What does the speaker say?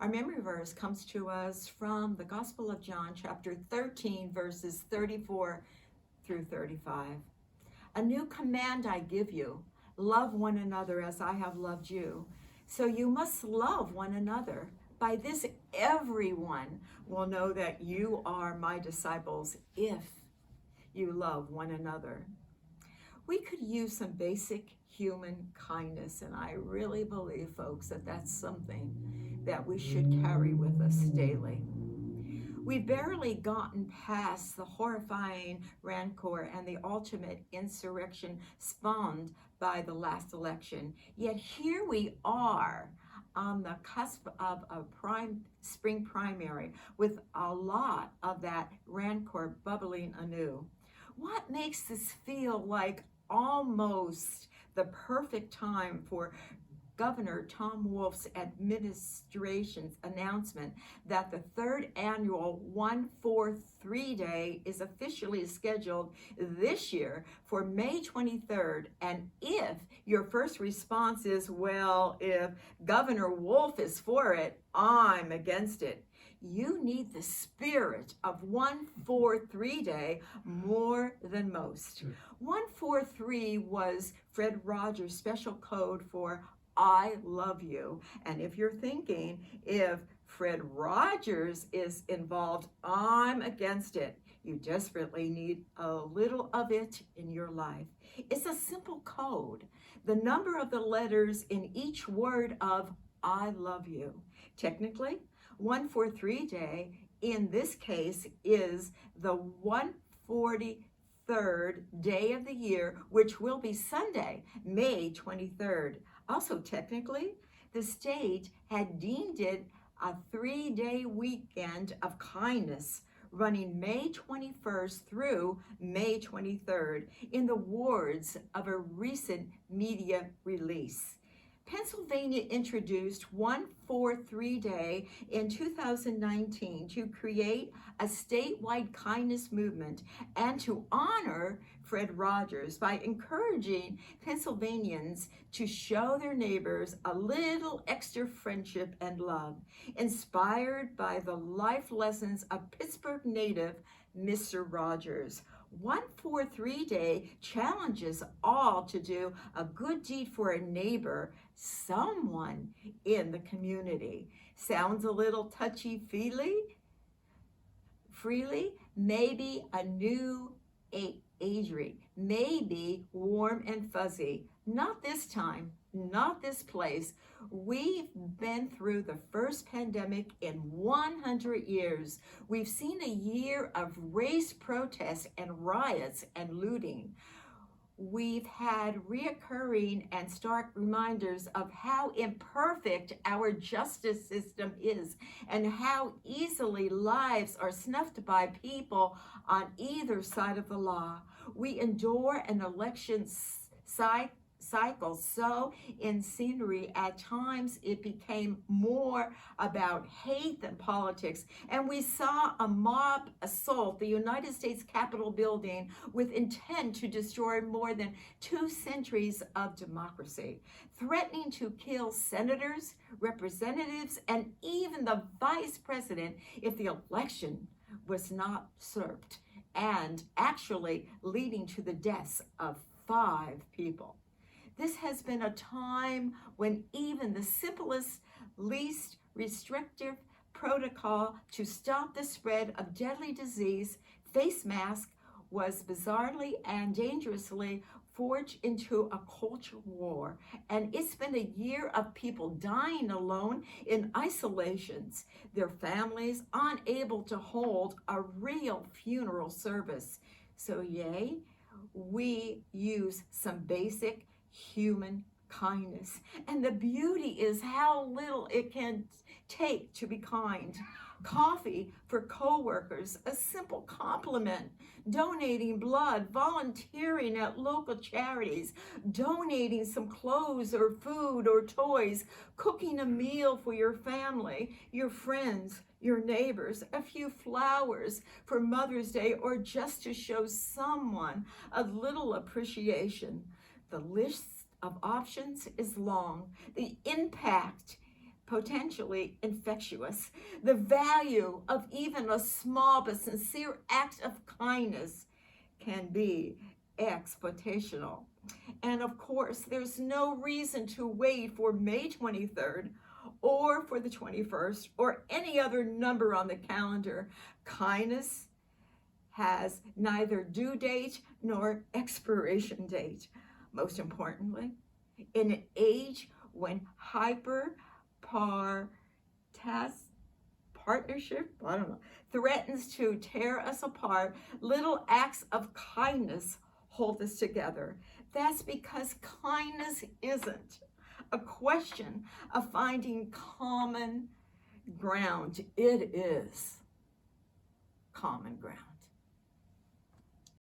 memory verse comes to us from the Gospel of John, chapter 13, verses 34 through 35. A new command I give you, love one another as I have loved you. So you must love one another. By this, everyone will know that you are my disciples if you love one another. We could use some basic human kindness, and I really believe, folks, that that's something that we should carry with us daily. We've barely gotten past the horrifying rancor and the ultimate insurrection spawned by the last election. Yet here we are on the cusp of a spring primary with a lot of that rancor bubbling anew. What makes this feel like almost the perfect time for Governor Tom Wolf's administration's announcement that the third annual 143 Day is officially scheduled this year for May 23rd. And if your first response is, well, if Governor Wolf is for it, I'm against it, you need the spirit of 143 Day more than most. 143 was Fred Rogers' special code for I love you. And if you're thinking, if Fred Rogers is involved, I'm against it, you desperately need a little of it in your life. It's a simple code. The number of the letters in each word of I love you. Technically, 143 Day in this case is the 143rd day of the year, which will be Sunday, May 23rd. Also, technically, the state had deemed it a 3-day weekend of kindness running May 21st through May 23rd in the words of a recent media release. Pennsylvania introduced 143 Day in 2019 to create a statewide kindness movement and to honor Fred Rogers by encouraging Pennsylvanians to show their neighbors a little extra friendship and love, inspired by the life lessons of Pittsburgh native Mr. Rogers. 143 Day challenges all to do a good deed for a neighbor, someone in the community. Sounds a little touchy-feely? Freely? Maybe a new agery, maybe warm and fuzzy. Not this time, not this place. We've been through the first pandemic in 100 years. We've seen a year of race protests and riots and looting. We've had reoccurring and stark reminders of how imperfect our justice system is and how easily lives are snuffed by people on either side of the law. We endure an election cycle so in scenery at times it became more about hate than politics, and we saw a mob assault the United States Capitol building with intent to destroy more than 2 centuries of democracy, threatening to kill senators, representatives, and even the vice president if the election was not usurped, and actually leading to the deaths of 5 people. This has been a time when even the simplest, least restrictive protocol to stop the spread of deadly disease, face mask, was bizarrely and dangerously forged into a culture war. And it's been a year of people dying alone in isolations, their families unable to hold a real funeral service. So yay, we use some basic human kindness. And the beauty is how little it can take to be kind. Coffee for coworkers, a simple compliment, donating blood, volunteering at local charities, donating some clothes or food or toys, cooking a meal for your family, your friends, your neighbors, a few flowers for Mother's Day, or just to show someone a little appreciation. The list of options is long. The impact potentially infectious. The value of even a small but sincere act of kindness can be exponential. And of course, there's no reason to wait for May 23rd or for the 21st or any other number on the calendar. Kindness has neither due date nor expiration date. Most importantly, in an age when partnership, threatens to tear us apart, little acts of kindness hold us together. That's because kindness isn't a question of finding common ground. It is common ground.